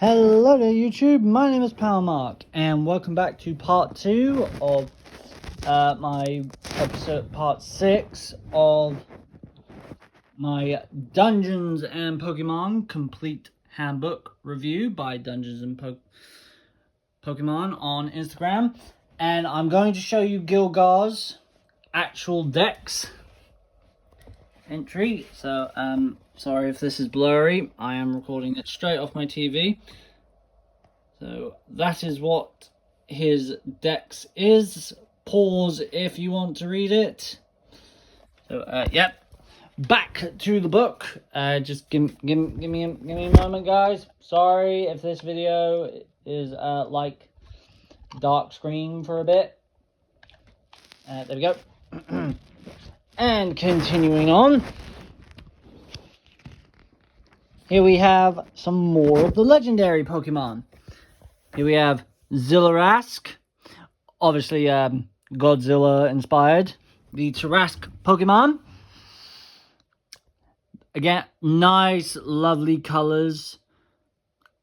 Hello there YouTube, my name is Mark, and welcome back to part 2 of my episode, part 6 of my Dungeons and Pokemon Complete Handbook review by Dungeons and Pokemon on Instagram. And I'm going to show you Gilgar's actual dex entry. So, sorry if this is blurry, I am recording it straight off my TV. So that is what his dex is. Pause if you want to read it. So yep, back to the book. Just give me a moment, guys. Sorry if this video is like dark screen for a bit. There we go. And continuing on, here we have some more of the legendary Pokemon. Here we have Zillarask, obviously Godzilla inspired, the Tarask Pokemon. Again, nice, lovely colors.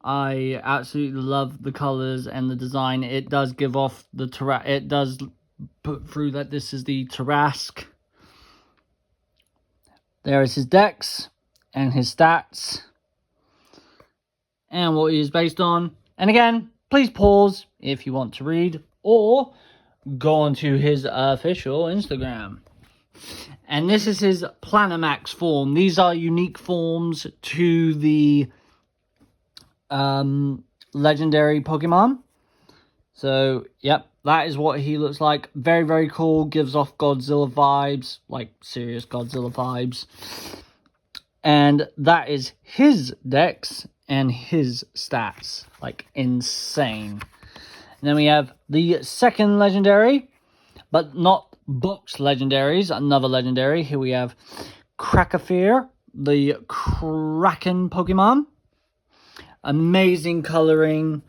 I absolutely love the colors and the design. It does give off the it does put through that this is the Tarask. There is his dex and his stats and what he is based on. And again, please pause if you want to read or go onto his official Instagram. And this is his Planamax form. These are unique forms to the legendary Pokemon. So, yep, that is what he looks like. Very, very cool. Gives off Godzilla vibes, like serious Godzilla vibes. And that is his dex and his stats, like insane. And then we have the second legendary, but not box legendaries, another legendary. Here we have Krakafir, the Kraken Pokemon. Amazing coloring.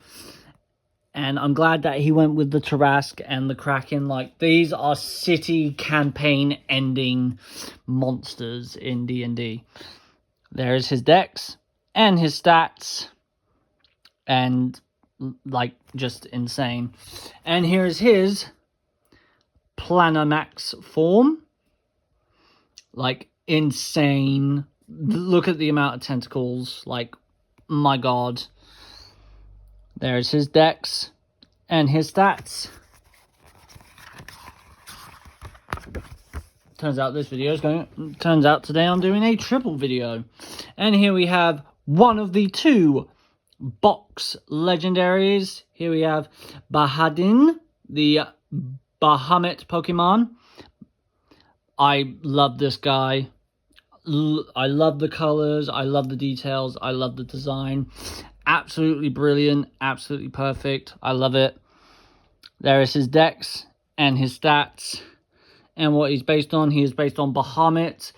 And I'm glad that he went with the Tarask and the Kraken. Like, these are city campaign ending monsters in D&D. There is his dex and his stats, and like just insane. And here's his Planamax form, like insane. Look at the amount of tentacles, like my god. There's his dex and his stats. Turns out today I'm doing a triple video. And here we have one of the two box legendaries. Here we have Bahadin, the Bahamut Pokemon. I love this guy. I love the colors. I love the details. I love the design. Absolutely brilliant. Absolutely perfect. I love it. There is his dex and his stats. And what he's based on, he is based on Bahamut.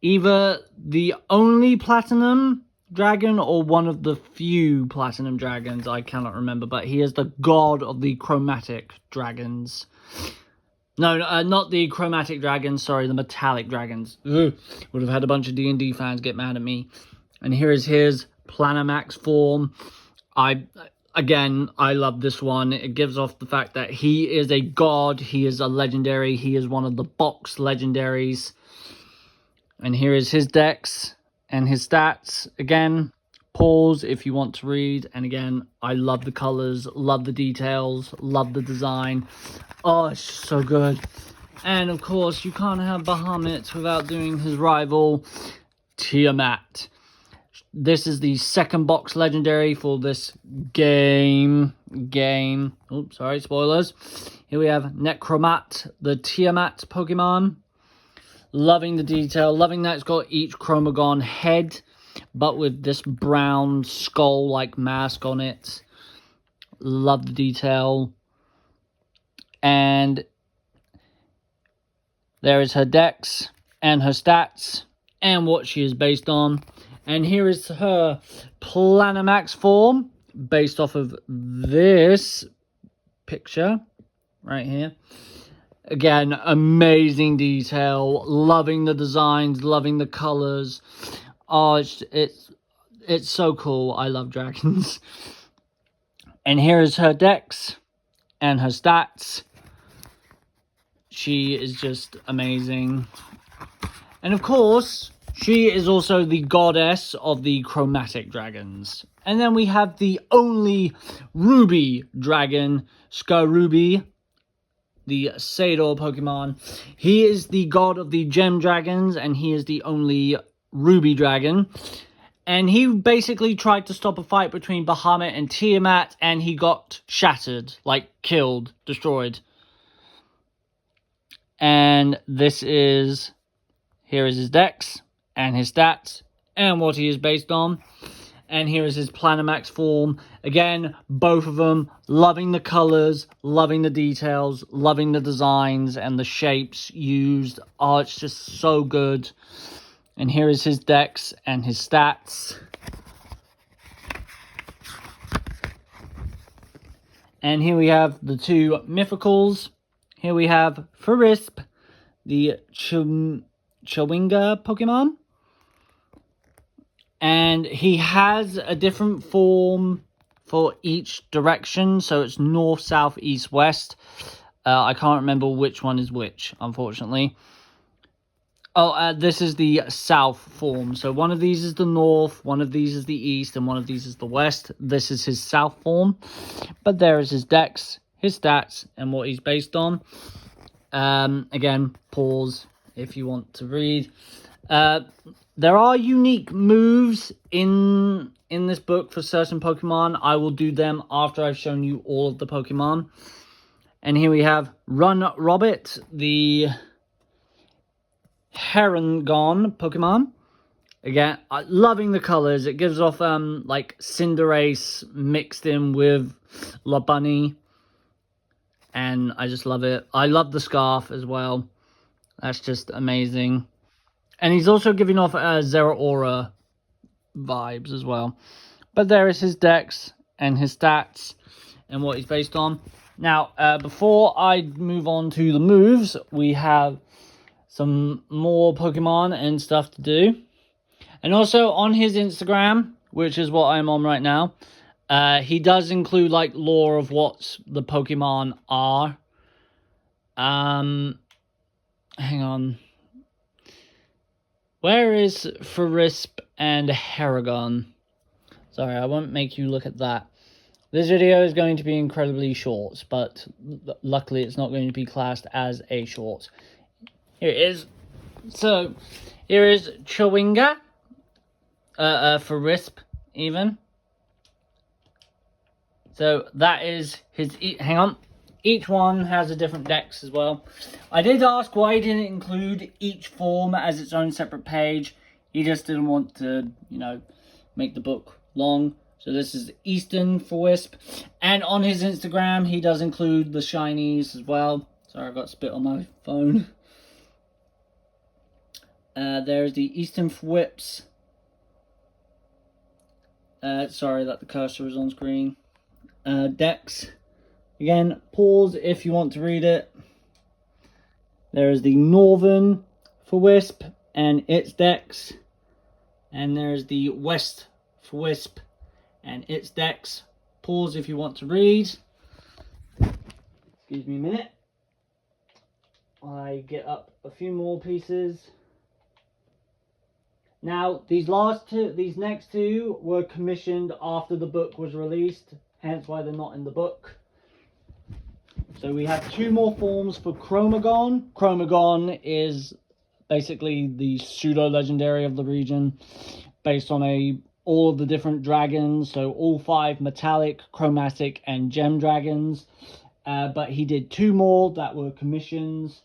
Either the only platinum dragon or one of the few platinum dragons. I cannot remember. But he is the god of the chromatic dragons. No, not the chromatic dragons. Sorry, the metallic dragons. Ugh, would have had a bunch of D&D fans get mad at me. And here is his Planamax form. Again, I love this one. It gives off the fact that he is a god. He is a legendary. He is one of the box legendaries. And here is his dex and his stats. Again, pause if you want to read. And again, I love the colors, love the details, love the design. Oh, it's just so good. And of course, you can't have Bahamut without doing his rival, Tiamat. This is the second box legendary for this game. Oops, sorry, spoilers. Here we have Necromat, the Tiamat Pokemon. Loving the detail. Loving that it's got each Chromagon head, but with this brown skull-like mask on it. Love the detail. And there is her dex and her stats and what she is based on. And here is her Planamax form, based off of this picture right here. Again, amazing detail. Loving the designs, loving the colors. Oh, it's It's so cool. I love dragons. And here is her dex and her stats. She is just amazing. And of course, she is also the goddess of the chromatic dragons. And then we have the only ruby dragon, Skaruby, the Sador Pokemon. He is the god of the gem dragons, and he is the only ruby dragon. And he basically tried to stop a fight between Bahamut and Tiamat, and he got shattered, like killed, destroyed. And here is his dex, and his stats, and what he is based on. And here is his Planamax form. Again, both of them, loving the colors, loving the details, loving the designs, and the shapes used. Oh, it's just so good. And here is his dex and his stats. And here we have the two mythicals. Here we have Farisp, the Chewinga Pokemon. And he has a different form for each direction. So it's north, south, east, west. I can't remember which one is which, unfortunately. Oh, this is the south form. So one of these is the north, one of these is the east, and one of these is the west. This is his south form. But there is his dex, his stats, and what he's based on. Again, pause if you want to read. There are unique moves in this book for certain Pokemon. I will do them after I've shown you all of the Pokemon. And here we have Run Robert, the Herongon Pokemon. Again, loving the colors. It gives off like Cinderace mixed in with La Bunny. And I just love it. I love the scarf as well. That's just amazing. And he's also giving off Zeraora vibes as well. But there is his dex and his stats and what he's based on. Now, before I move on to the moves, we have some more Pokemon and stuff to do. And also on his Instagram, which is what I'm on right now, he does include like lore of what the Pokemon are. Hang on. Where is Farisp and Haragon? Sorry, I won't make you look at that. This video is going to be incredibly short, but luckily it's not going to be classed as a short. Here it is. So, here is Chewinga. Farisp, even. So, that is his... Hang on. Each one has a different dex as well. I did ask why he didn't include each form as its own separate page. He just didn't want to, you know, make the book long. So this is Eastern for Wisp. And on his Instagram, he does include the shinies as well. Sorry, I got spit on my phone. There's the Eastern for Whips. Sorry that the cursor is on screen. Dex. Again, pause if you want to read it. There is the Northern for Wisp and its dex. And there's the West for Wisp and its dex. Pause if you want to read. Excuse me a minute. I get up a few more pieces. Now, these next two were commissioned after the book was released, hence why they're not in the book. So we have two more forms for Chromagon. Chromagon is basically the pseudo-legendary of the region, based on all of the different dragons, so all 5 metallic, chromatic, and gem dragons. But he did 2 more that were commissions.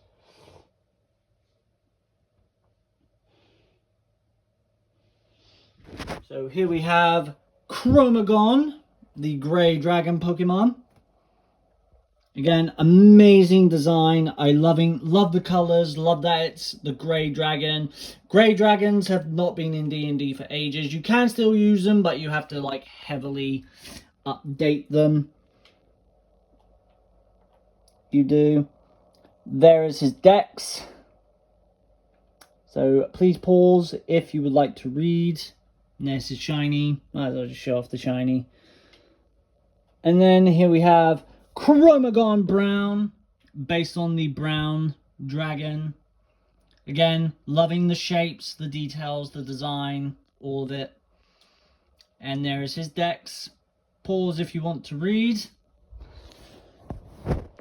So here we have Chromagon, the grey dragon Pokemon. Again, amazing design. I love the colors. Love that it's the grey dragon. Grey dragons have not been in D&D for ages. You can still use them, but you have to like heavily update them. You do. There is his dex. So please pause if you would like to read. And this is shiny. Might as well just show off the shiny. And then here we have Chromagon Brown, based on the brown dragon. Again, loving the shapes, the details, the design, all of it. And there is his dex. Pause if you want to read.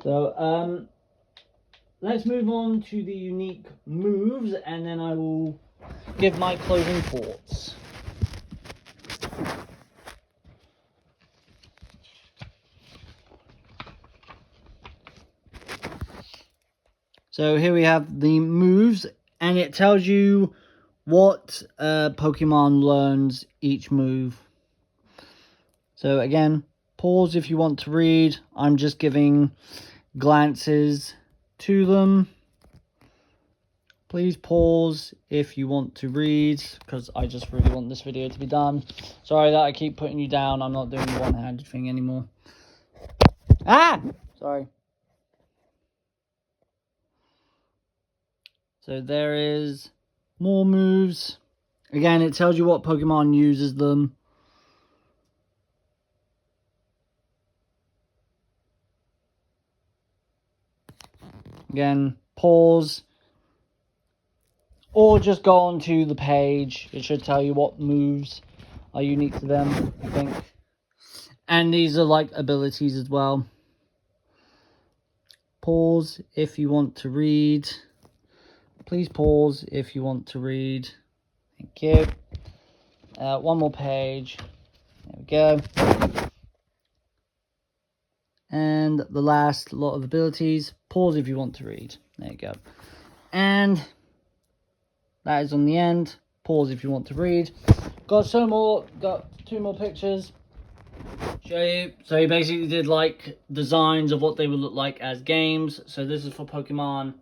So, let's move on to the unique moves, and then I will give my closing thoughts. So here we have the moves, and it tells you what Pokemon learns each move. So again, pause if you want to read. I'm just giving glances to them. Please pause if you want to read, because I just really want this video to be done. Sorry that I keep putting you down. I'm not doing the one-handed thing anymore. Ah! Sorry. So there is more moves. Again, it tells you what Pokemon uses them. Again, pause. Or just go on to the page. It should tell you what moves are unique to them, I think. And these are like abilities as well. Pause if you want to read. Please pause if you want to read. Thank you. One more page. There we go. And the last lot of abilities. Pause if you want to read. There you go. And that is on the end. Pause if you want to read. Got two more pictures. Show you. So he basically did like designs of what they would look like as games. So this is for Pokemon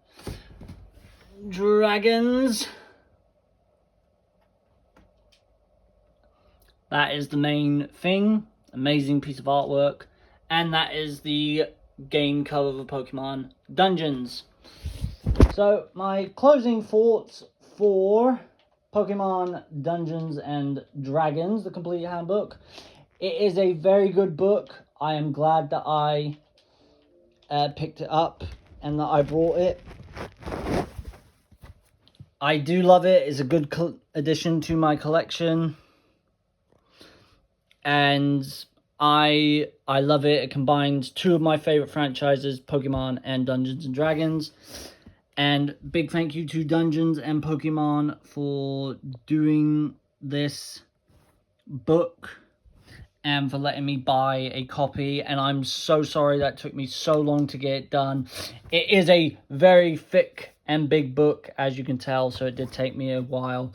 Dragons. That is the main thing. Amazing piece of artwork. And that is the game cover of Pokemon Dungeons. So my closing thoughts for Pokemon Dungeons and Dragons, the complete handbook. It is a very good book. I am glad that I picked it up and that I brought it. I do love it. It's a good addition to my collection. And I love it. It combines two of my favorite franchises, Pokemon and Dungeons and Dragons. And big thank you to Dungeons and Pokemon for doing this book and for letting me buy a copy. And I'm so sorry that took me so long to get it done. It is a very thick and big book, as you can tell, so it did take me a while.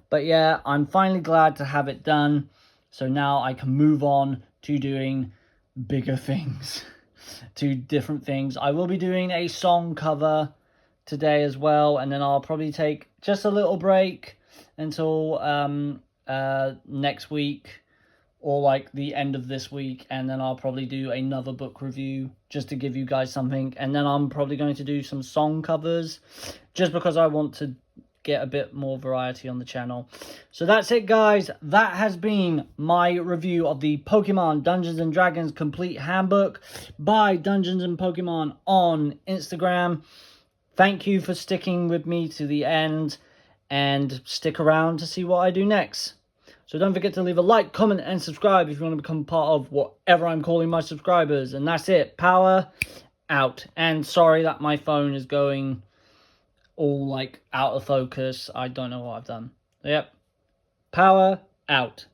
But yeah, I'm finally glad to have it done. So now I can move on to doing bigger things, to different things. I will be doing a song cover today as well, and then I'll probably take just a little break until next week, or like the end of this week, and then I'll probably do another book review just to give you guys something. And then I'm probably going to do some song covers just because I want to get a bit more variety on the channel. So that's it, guys. That has been my review of the Pokemon Dungeons and Dragons Complete Handbook by Dungeons and Pokemon on Instagram. Thank you for sticking with me to the end, and stick around to see what I do next. So don't forget to leave a like, comment, and subscribe if you want to become part of whatever I'm calling my subscribers. And that's it. Power out. And sorry that my phone is going all like out of focus. I don't know what I've done. Yep. Power out.